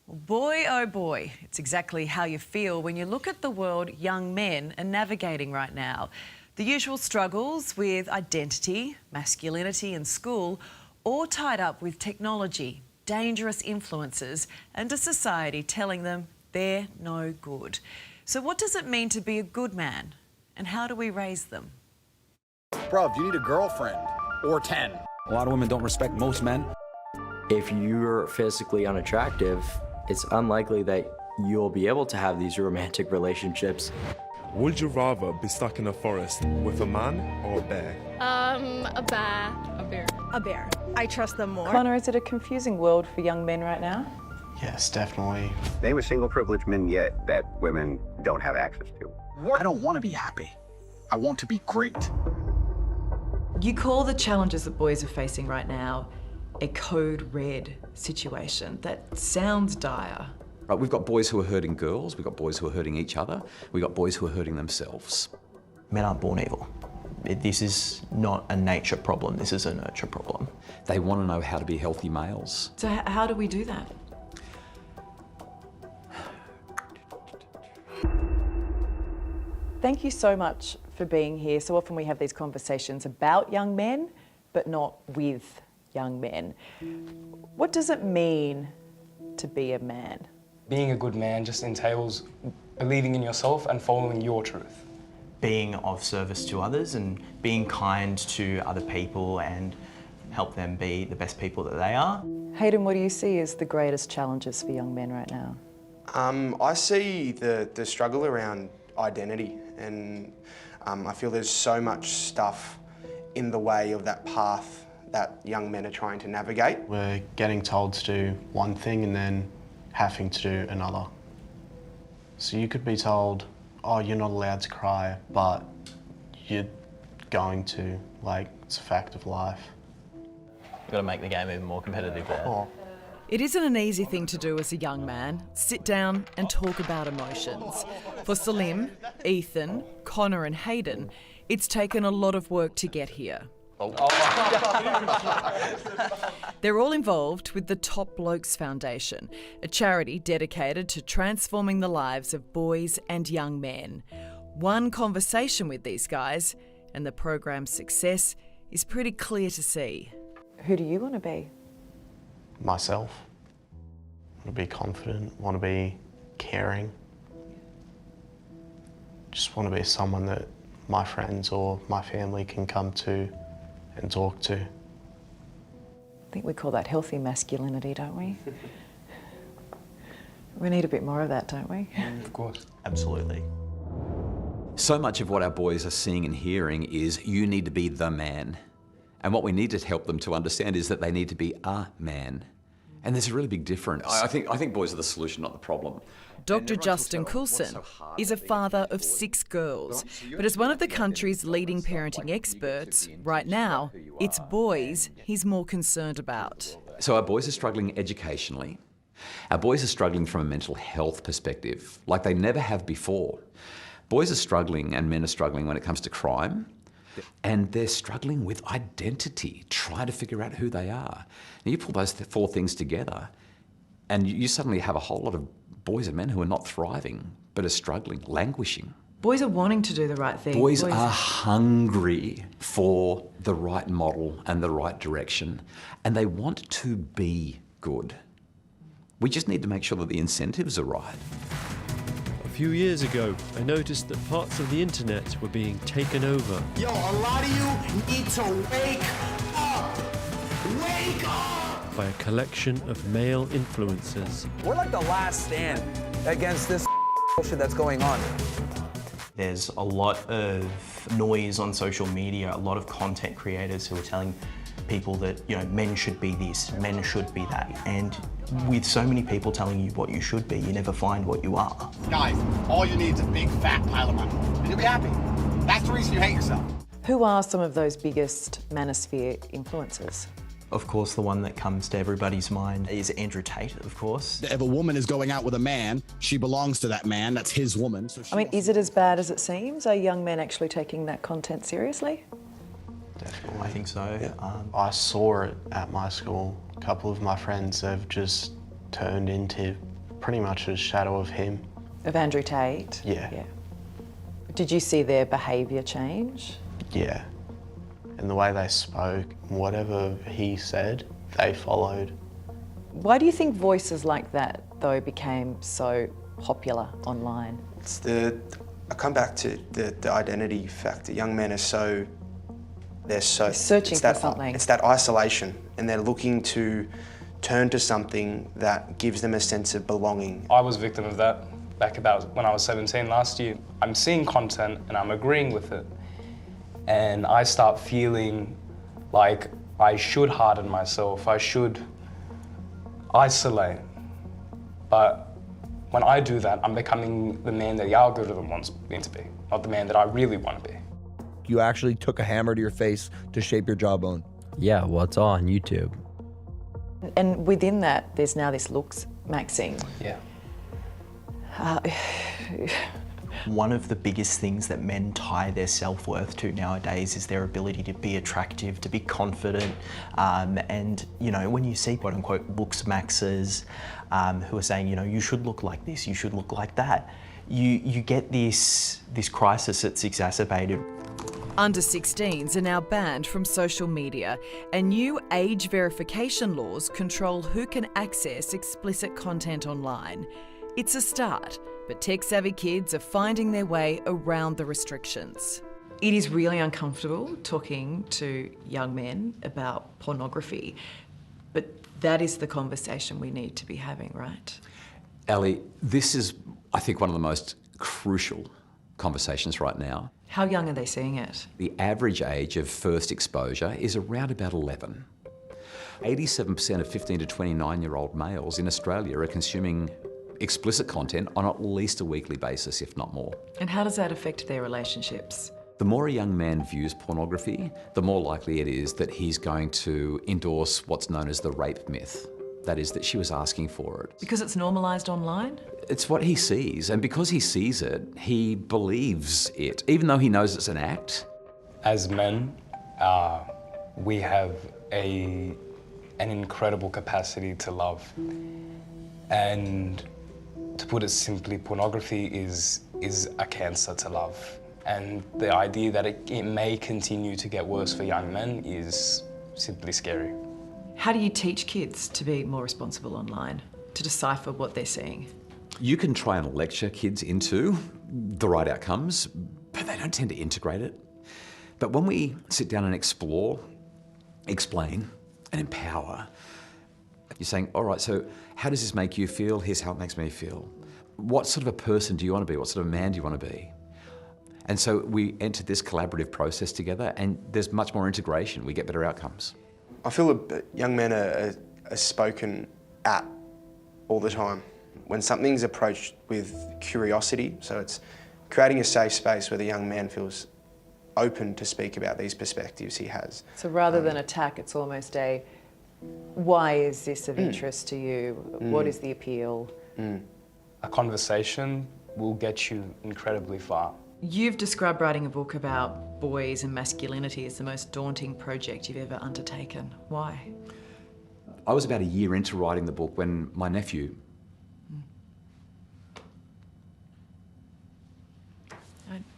Boy, oh boy, it's exactly how you feel when you look at the world young men are navigating right now. The usual struggles with identity, masculinity and school, all tied up with technology, dangerous influences and a society telling them they're no good. So what does it mean to be a good man and how do we raise them? Bruv, you need a girlfriend or 10. A lot of women don't respect most men. If you're physically unattractive, it's unlikely that you'll be able to have these romantic relationships. Would you rather be stuck in a forest with a man or a bear? A bear. A bear. A bear. I trust them more. Connor, is it a confusing world for young men right now? Yes, definitely. Name a single privileged men yet that women don't have access to. I don't want to be happy. I want to be great. You call the challenges that boys are facing right now a code red situation. That sounds dire. Right, we've got boys who are hurting girls, we've got boys who are hurting each other, we've got boys who are hurting themselves. Men aren't born evil. This is not a nature problem, this is a nurture problem. They want to know how to be healthy males. So how do we do that? Thank you so much for being here. So often we have these conversations about young men, but not with young men. What does it mean to be a man? Being a good man just entails believing in yourself and following your truth. Being of service to others and being kind to other people and help them be the best people that they are. Hayden, what do you see as the greatest challenges for young men right now? I see the struggle around identity, and I feel there's so much stuff in the way of that path that young men are trying to navigate. We're getting told to do one thing and then having to do another. So you could be told, oh, you're not allowed to cry, but you're going to, like, it's a fact of life. You've got to make the game even more competitive there. Oh. It isn't an easy thing to do as a young man, sit down and talk about emotions. For Salim, Ethan, Connor and Hayden, it's taken a lot of work to get here. They're all involved with the Top Blokes Foundation, a charity dedicated to transforming the lives of boys and young men. One conversation with these guys and the program's success is pretty clear to see. Who do you want to be? Myself. Want to be confident, want to be caring. Just want to be someone that my friends or my family can come to and talk to. I think we call that healthy masculinity, don't we? We need a bit more of that, don't we? Of course. Absolutely. So much of what our boys are seeing and hearing is you need to be the man. And what we need to help them to understand is that they need to be a man. And there's a really big difference. I think boys are the solution, not the problem. Dr. Justin Coulson is a father of 6 girls, but as one of the country's leading parenting experts, right now, it's boys he's more concerned about. So our boys are struggling educationally. Our boys are struggling from a mental health perspective, like they never have before. Boys are struggling and men are struggling when it comes to crime. And they're struggling with identity, trying to figure out who they are. Now you pull those 4 things together and you suddenly have a whole lot of boys and men who are not thriving, but are struggling, languishing. Boys are wanting to do the right thing. Boys are hungry for the right model and the right direction, and they want to be good. We just need to make sure that the incentives are right. A few years ago, I noticed that parts of the internet were being taken over. Yo, a lot of you need to wake up! Wake up! By a collection of male influencers. We're like the last stand against this bullshit that's going on. There's a lot of noise on social media, a lot of content creators who are telling people that, you know, men should be this, men should be that. And with so many people telling you what you should be, you never find what you are. Guys, all you need is a big fat pile of money, and you'll be happy. That's the reason you hate yourself. Who are some of those biggest manosphere influencers? Of course, the one that comes to everybody's mind is Andrew Tate, of course. If a woman is going out with a man, she belongs to that man, that's his woman. So I mean, is it as bad as it seems? Are young men actually taking that content seriously? Definitely. I think so. Yeah. I saw it at my school. A couple of my friends have just turned into pretty much a shadow of him. Of Andrew Tate? Yeah. Did you see their behaviour change? Yeah. And the way they spoke, whatever he said, they followed. Why do you think voices like that, though, became so popular online? I come back to the identity factor. Young men are they're searching for something. It's that isolation, and they're looking to turn to something that gives them a sense of belonging. I was a victim of that back about when I was 17 last year. I'm seeing content and I'm agreeing with it. And I start feeling like I should harden myself, I should isolate. But when I do that, I'm becoming the man that the algorithm wants me to be, not the man that I really want to be. You actually took a hammer to your face to shape your jawbone. Yeah, well, it's all on YouTube. And within that, there's now this looks maxing. Yeah. One of the biggest things that men tie their self-worth to nowadays is their ability to be attractive, to be confident, and you know, when you see quote-unquote looks maxers who are saying, you know, you should look like this, you should look like that, you get this crisis that's exacerbated. Under 16s are now banned from social media, and new age verification laws control who can access explicit content online. It's a start, but tech-savvy kids are finding their way around the restrictions. It is really uncomfortable talking to young men about pornography, but that is the conversation we need to be having, right? Ali, this is, I think, one of the most crucial conversations right now. How young are they seeing it? The average age of first exposure is around about 11. 87% of 15 to 29-year-old males in Australia are consuming explicit content on at least a weekly basis, if not more. And how does that affect their relationships? The more a young man views pornography, the more likely it is that he's going to endorse what's known as the rape myth. That is, that she was asking for it. Because it's normalised online? It's what he sees, and because he sees it, he believes it, even though he knows it's an act. As men, we have an incredible capacity to love. And to put it simply, pornography is a cancer to love. And the idea that it may continue to get worse for young men is simply scary. How do you teach kids to be more responsible online, to decipher what they're seeing? You can try and lecture kids into the right outcomes, but they don't tend to integrate it. But when we sit down and explore, explain, and empower, you're saying, all right, so how does this make you feel? Here's how it makes me feel. What sort of a person do you want to be? What sort of a man do you want to be? And so we enter this collaborative process together, and there's much more integration. We get better outcomes. I feel that young men are spoken at all the time. When something's approached with curiosity, so it's creating a safe space where the young man feels open to speak about these perspectives he has. So rather than attack, it's almost a, why is this of interest to you? What is the appeal? A conversation will get you incredibly far. You've described writing a book about boys and masculinity as the most daunting project you've ever undertaken. Why? I was about a year into writing the book when my nephew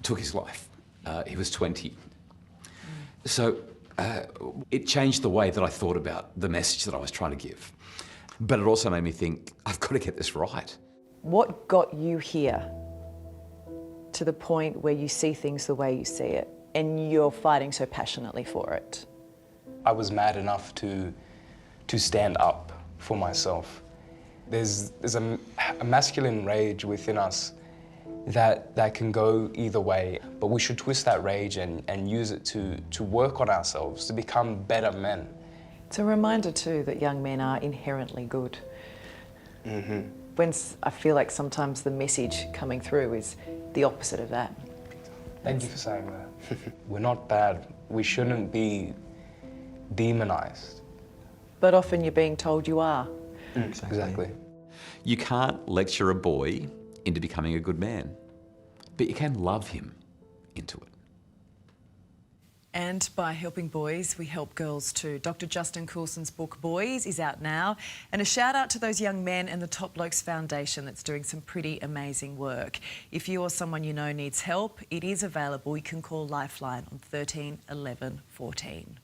took his life. He was 20. So it changed the way that I thought about the message that I was trying to give. But it also made me think, I've got to get this right. What got you here to the point where you see things the way you see it and you're fighting so passionately for it? I was mad enough to stand up for myself. There's a masculine rage within us that can go either way, but we should twist that rage and use it to work on ourselves, to become better men. It's a reminder too that young men are inherently good. When I feel like sometimes the message coming through is the opposite of that. Thank you for saying that. We're not bad. We shouldn't be demonized. But often you're being told you are. Exactly. You can't lecture a boy into becoming a good man, but you can love him into it. And by helping boys, we help girls too. Dr. Justin Coulson's book, Boys, is out now. And a shout out to those young men and the Top Blokes Foundation that's doing some pretty amazing work. If you or someone you know needs help, it is available. You can call Lifeline on 13 11 14.